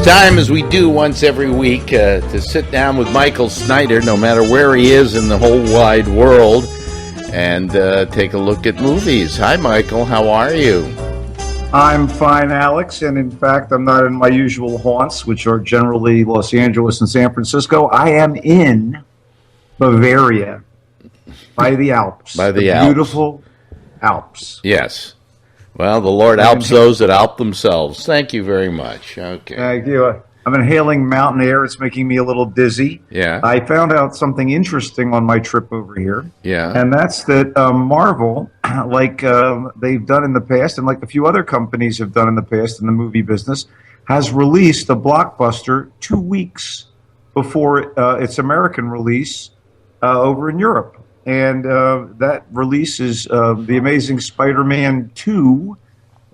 time, as we do once every week, to sit down with Michael Snyder, no matter where he is in the whole wide world, and take a look at movies. Hi, Michael. How are you? I'm fine, Alex, and in fact, I'm not in my usual haunts, which are generally Los Angeles and San Francisco. I am in Bavaria, by the Alps. By the Alps. Beautiful Alps. Yes. Well, the Lord helps those that help themselves. Thank you very much. Okay. Thank you. I'm inhaling mountain air. It's making me a little dizzy. Yeah. I found out something interesting on my trip over here. Yeah. And that's that Marvel, like they've done in the past, and like a few other companies have done in the past in the movie business, has released a blockbuster 2 weeks before its American release over in Europe. And that release is The Amazing Spider-Man 2,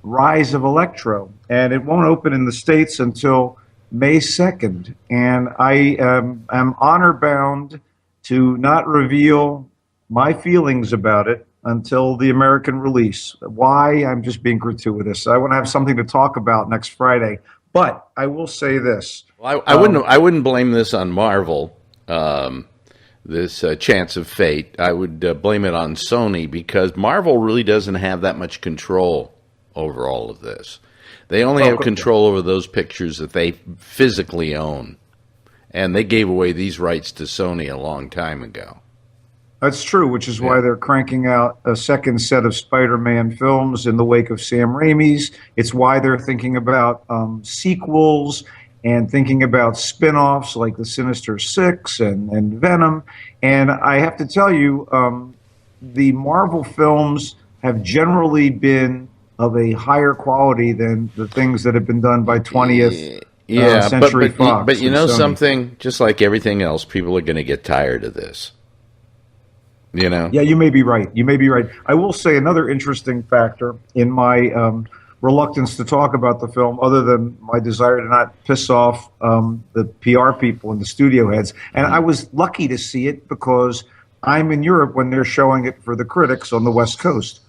Rise of Electro. And it won't open in the States until May 2nd. And I am honor-bound to not reveal my feelings about it until the American release. Why? I'm just being gratuitous. I want to have something to talk about next Friday. But I will say this. Well, I wouldn't blame this on Marvel. This chance of fate. I would blame it on Sony, because Marvel really doesn't have that much control over all of this. They only have control over those pictures that they physically own. And they gave away these rights to Sony a long time ago. That's true, which is why they're cranking out a second set of Spider-Man films in the wake of Sam Raimi's. It's why they're thinking about sequels and thinking about spin-offs like the Sinister Six and Venom. And I have to tell you, the Marvel films have generally been of a higher quality than the things that have been done by 20th Century Fox. But you know something? Just like everything else, people are going to get tired of this. You know? Yeah, you may be right. You may be right. I will say another interesting factor in my reluctance to talk about the film, other than my desire to not piss off the PR people and the studio heads. And I was lucky to see it because I'm in Europe when they're showing it for the critics on the West Coast.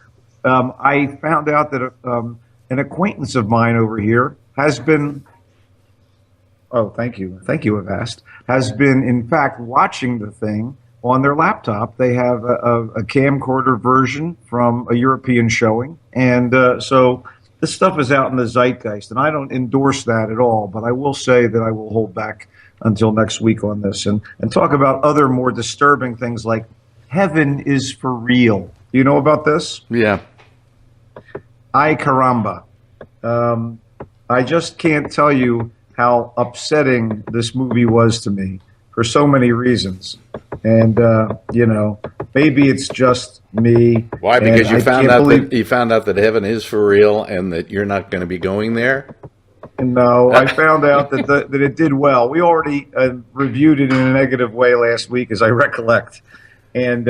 I found out that an acquaintance of mine over here has been, thank you, Avast, has been in fact watching the thing on their laptop. They have a camcorder version from a European showing. And so this stuff is out in the zeitgeist, and I don't endorse that at all, but I will say that I will hold back until next week on this and talk about other more disturbing things like heaven is for real. Do you know about this? Yeah. Ay caramba. I just can't tell you how upsetting this movie was to me for so many reasons. And, maybe it's just me. Why? Because you found out that heaven is for real and that you're not going to be going there? No, I found out that it did well. We already reviewed it in a negative way last week, as I recollect. And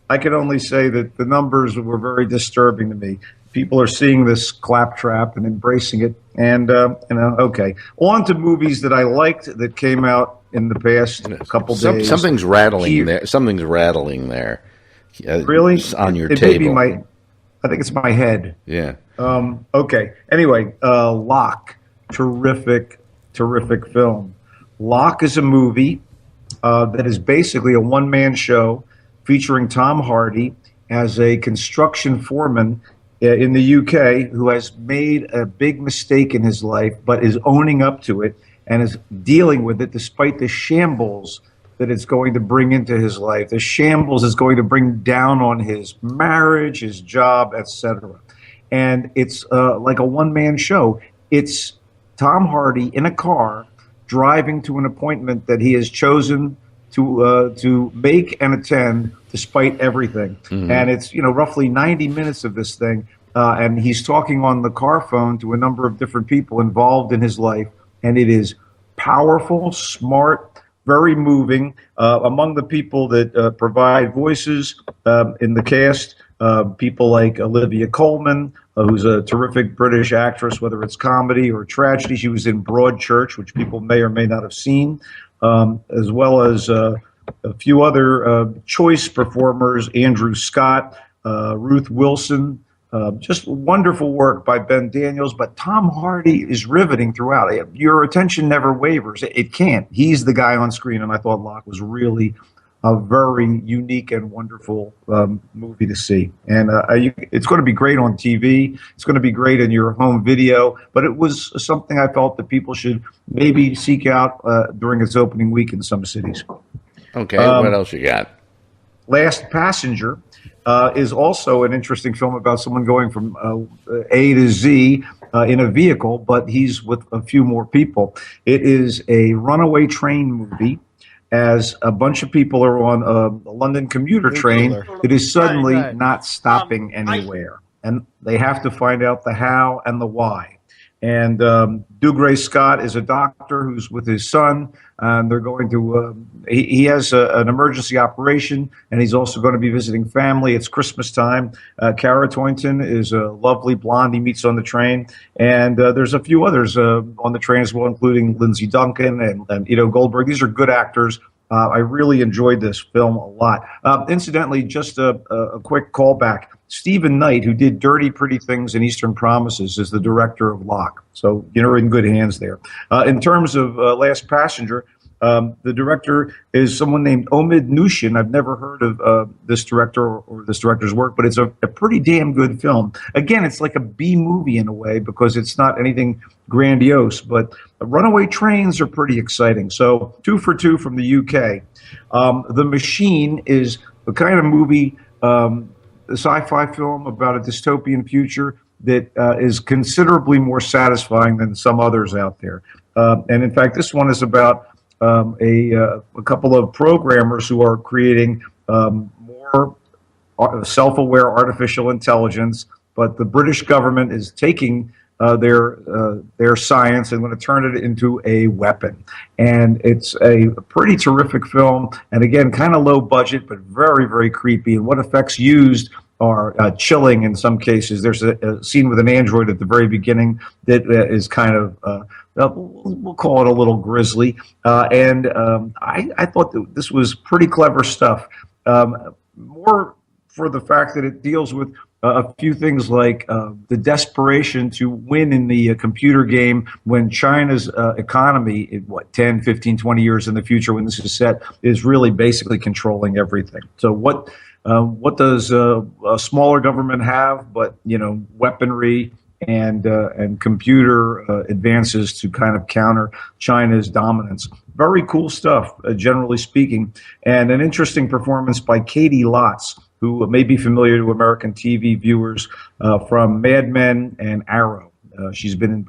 I can only say that the numbers were very disturbing to me. People are seeing this claptrap and embracing it. And, okay. On to movies that I liked that came out in the past couple days. Something's rattling there. Something's rattling there. Really? On your it table. May be I think it's my head. Yeah. Okay. Anyway, Locke. Terrific film. Locke is a movie that is basically a one-man show featuring Tom Hardy as a construction foreman in the UK who has made a big mistake in his life but is owning up to it and is dealing with it despite the shambles that it's going to bring into his life. The shambles is going to bring down on his marriage, his job, etc. And it's like a one-man show. It's Tom Hardy in a car driving to an appointment that he has chosen to make and attend despite everything. Mm-hmm. And it's roughly 90 minutes of this thing. And he's talking on the car phone to a number of different people involved in his life. And it is powerful, smart, very moving. Among the people that provide voices in the cast, people like Olivia Colman, who's a terrific British actress, whether it's comedy or tragedy. She was in Broadchurch, which people may or may not have seen, as well as a few other choice performers, Andrew Scott, Ruth Wilson, Just wonderful work by Ben Daniels, but Tom Hardy is riveting throughout. Your attention never wavers. It can't. He's the guy on screen, and I thought Locke was really a very unique and wonderful movie to see. And it's going to be great on TV. It's going to be great in your home video. But it was something I felt that people should maybe seek out during its opening week in some cities. Okay, what else you got? Last Passenger is also an interesting film about someone going from A to Z in a vehicle, but he's with a few more people. It is a runaway train movie. As a bunch of people are on a London commuter train, it is suddenly not stopping anywhere. And they have to find out the how and the why. And Dougray Scott is a doctor who's with his son, and they're going to, he has an emergency operation, and he's also going to be visiting family. It's Christmas time. Cara Toynton is a lovely blonde he meets on the train, and there's a few others on the train as well, including Lindsay Duncan and Ido Goldberg. These are good actors. I really enjoyed this film a lot. Incidentally, just a quick callback. Stephen Knight, who did Dirty Pretty Things and Eastern Promises, is the director of Locke. So you're in good hands there. In terms of Last Passenger, the director is someone named Omid Nushin. I've never heard of this director or this director's work, but it's a pretty damn good film. Again, it's like a B movie in a way because it's not anything grandiose, but runaway trains are pretty exciting. So 2 for 2 from the UK. The Machine is the kind of movie, a sci-fi film about a dystopian future that is considerably more satisfying than some others out there. And in fact, this one is about a couple of programmers who are creating more self-aware artificial intelligence, but the British government is taking their science and going to turn it into a weapon. And it's a pretty terrific film. And again, kind of low budget, but very, very creepy. And what effects used are chilling in some cases. There's a scene with an android at the very beginning that is kind of, we'll call it a little grisly. I thought that this was pretty clever stuff. More for the fact that it deals with a few things like the desperation to win in the computer game when China's economy, 10, 15, 20 years in the future when this is set, is really basically controlling everything. So what does a smaller government have but, weaponry and computer advances to kind of counter China's dominance? Very cool stuff, generally speaking. And an interesting performance by Katie Lotz, who may be familiar to American TV viewers from Mad Men and Arrow. She's been in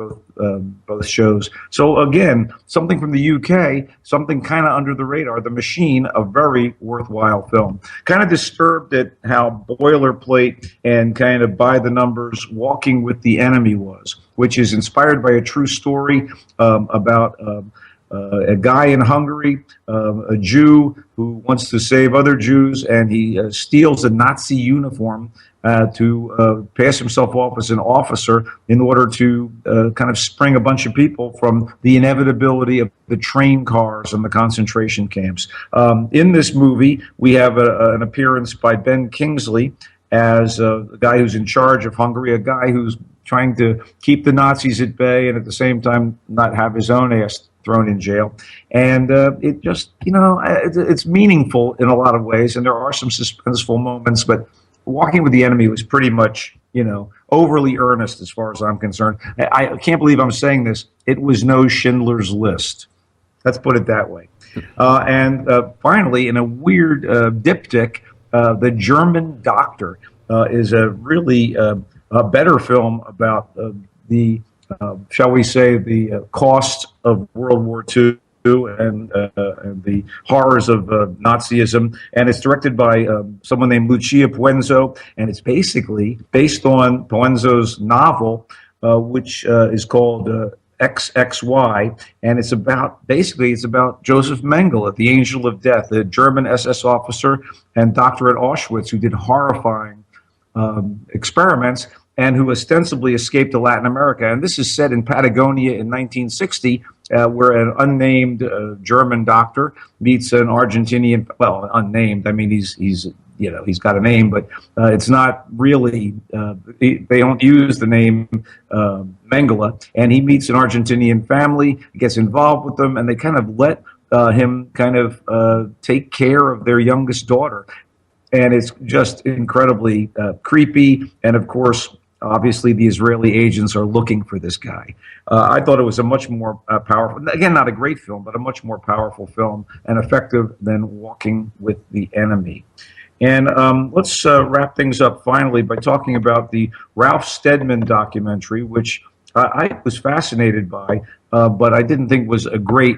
both shows. So again, something from the UK, something kind of under the radar. The Machine, a very worthwhile film. Kind of disturbed at how boilerplate and kind of by the numbers Walking with the Enemy was, which is inspired by a true story about a guy in Hungary, a Jew who wants to save other Jews, and he steals a Nazi uniform to pass himself off as an officer in order to kind of spring a bunch of people from the inevitability of the train cars and the concentration camps. In this movie, we have an appearance by Ben Kingsley as a guy who's in charge of Hungary, a guy who's trying to keep the Nazis at bay and at the same time not have his own ass thrown in jail. And it just, it's meaningful in a lot of ways, and there are some suspenseful moments, but Walking with the Enemy was pretty much, overly earnest as far as I'm concerned. I can't believe I'm saying this. It was no Schindler's List. Let's put it that way. And finally, in a weird diptych, The German Doctor is a really a better film about the shall we say, the cost of World War II and the horrors of Nazism. And it's directed by someone named Lucia Puenzo, and it's basically based on Puenzo's novel, which is called XXY, and it's about Joseph Mengele, the Angel of Death, a German SS officer and doctor at Auschwitz who did horrifying experiments and who ostensibly escaped to Latin America. And this is set in Patagonia in 1960, where an unnamed German doctor meets an Argentinian, well, unnamed, I mean, he's he's got a name, but it's not really. They don't use the name Mengele, and he meets an Argentinian family, gets involved with them, and they kind of let him kind of take care of their youngest daughter, and it's just incredibly creepy. And of course, obviously, the Israeli agents are looking for this guy. I thought it was a much more powerful, again, not a great film, but a much more powerful film and effective than Walking with the Enemy. And let's wrap things up finally by talking about the Ralph Steadman documentary, which I was fascinated by, but I didn't think was a great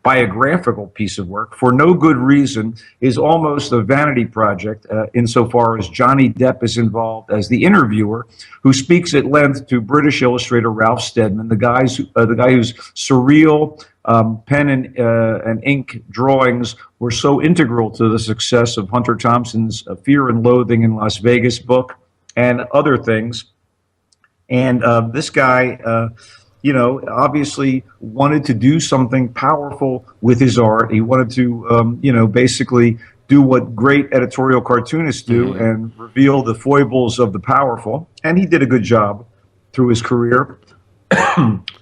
biographical piece of work. For No Good Reason is almost a vanity project insofar as Johnny Depp is involved as the interviewer, who speaks at length to British illustrator Ralph Steadman, the guy whose surreal pen and ink drawings were so integral to the success of Hunter Thompson's Fear and Loathing in Las Vegas book and other things. And this guy, obviously wanted to do something powerful with his art. He wanted to, basically do what great editorial cartoonists do and reveal the foibles of the powerful. And he did a good job through his career.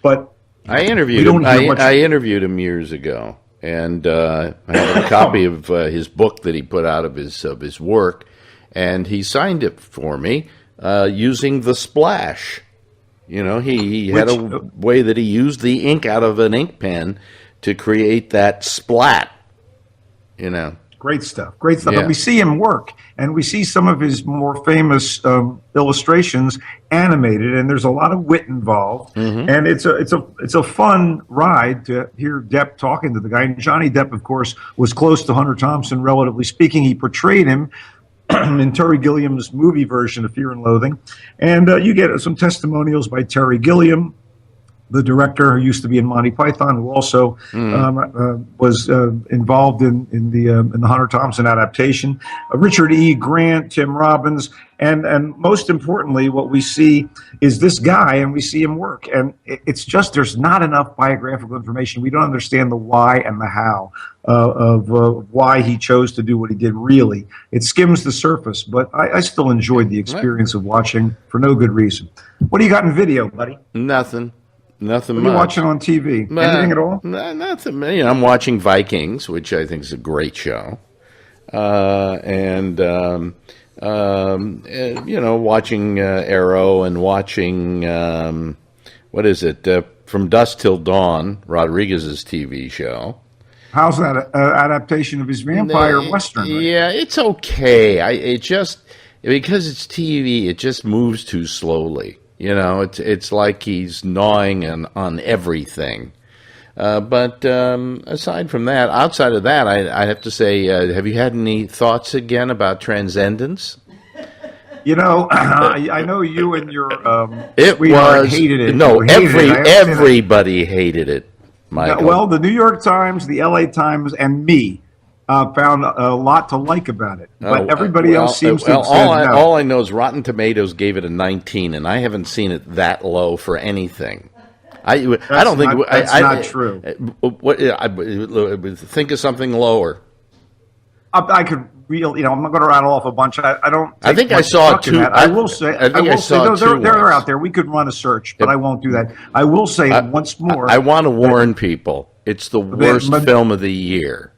But I interviewed him. I interviewed him years ago, and I have a copy of his book that he put out of his work, and he signed it for me using the splash. He had a way that he used the ink out of an ink pen to create that splat. Great stuff. Great stuff. Yeah. But we see him work, and we see some of his more famous illustrations animated, and there's a lot of wit involved. And it's a fun ride to hear Depp talking to the guy. And Johnny Depp, of course, was close to Hunter Thompson, relatively speaking. He portrayed him in Terry Gilliam's movie version of Fear and Loathing. And you get some testimonials by Terry Gilliam, the director who used to be in Monty Python, who also was involved in the Hunter Thompson adaptation. Richard E. Grant, Tim Robbins, and most importantly, what we see is this guy, and we see him work. And it's just there's not enough biographical information. We don't understand the why and the how of why he chose to do what he did. Really, it skims the surface, but I still enjoyed the experience of watching For No Good Reason. What do you got in video, buddy? Nothing What are you much. watching on TV? Anything at all? Nothing. I'm watching Vikings, which I think is a great show, watching Arrow and watching what is it? From Dusk Till Dawn, Rodriguez's TV show. How's that adaptation of his vampire western? Right? Yeah, it's okay. Because it's TV, it just moves too slowly. It's like he's gnawing on everything. But outside of that, I have to say, have you had any thoughts again about Transcendence? I know you and your It sweetheart was hated it. no, You hated it. everybody hated it. Michael. Well, the New York Times, the LA Times, and me found a lot to like about it, but everybody else seems to have said no. All I know is Rotten Tomatoes gave it a 19, and I haven't seen it that low for anything. I don't think that's not true. Think of something lower. I could really, I'm not going to rattle off a bunch. I don't. I think take I much saw stock in two. that. I will say. I think I saw no, two they're once. out there. We could run a search, but I won't do that. I will say once more. I want to warn people. It's the worst film of the year.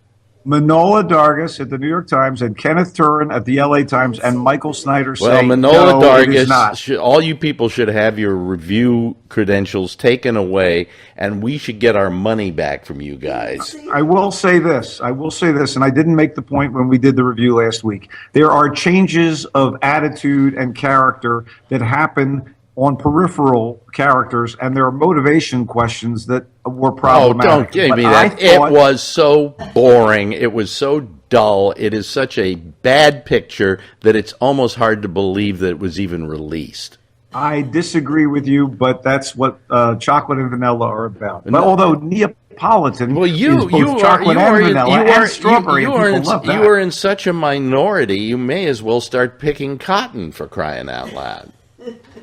Manohla Dargis at the New York Times and Kenneth Turin at the LA Times and Michael Snyder say, Manohla no, it is not. Dargis, all you people should have your review credentials taken away, and we should get our money back from you guys. I will say this, and I didn't make the point when we did the review last week. There are changes of attitude and character that happen on peripheral characters, and there are motivation questions that were problematic. Oh, don't give me that. It was so boring. It was so dull. It is such a bad picture that it's almost hard to believe that it was even released. I disagree with you, but that's what chocolate and vanilla are about. But although Neapolitan is both chocolate and vanilla and strawberry, you are in such a minority, you may as well start picking cotton, for crying out loud.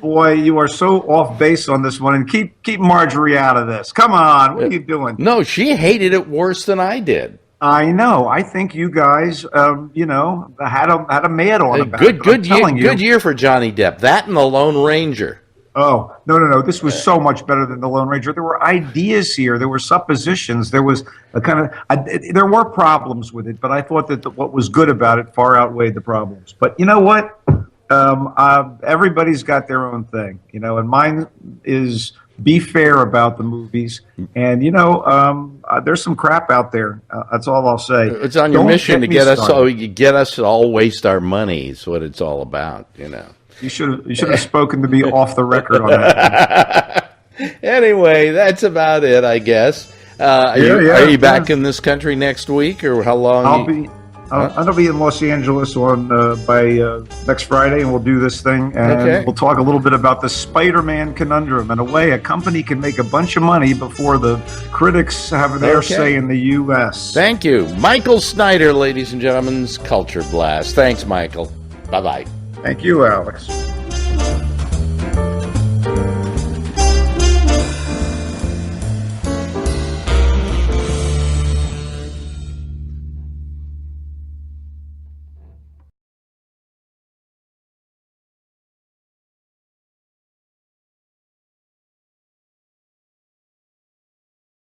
Boy, you are so off base on this one, and keep Marjorie out of this. Come on, what are you doing? No, she hated it worse than I did. I know. I think you guys, had a mad on about it. But I'm telling you, good year for Johnny Depp. That and the Lone Ranger. oh, no, no, no. This was so much better than the Lone Ranger. There were ideas here. There were suppositions. There was there were problems with it, but I thought that what was good about it far outweighed the problems. But you know what? Everybody's got their own thing, and mine is be fair about the movies. And, there's some crap out there. That's all I'll say. It's on your Don't mission to me get us started. get us to all waste our money. Is what it's all about. You should have spoken to me off the record on that. Anyway, that's about it, I guess. Are you back in this country next week, or how long? I'll be in Los Angeles by next Friday, and we'll do this thing, and Okay. we'll talk a little bit about the Spider-Man conundrum and a way a company can make a bunch of money before the critics have their Okay. say in the U.S. Thank you, Michael Snyder, ladies and gentlemen, Culture Blast. Thanks, Michael. Bye bye. Thank you, Alex.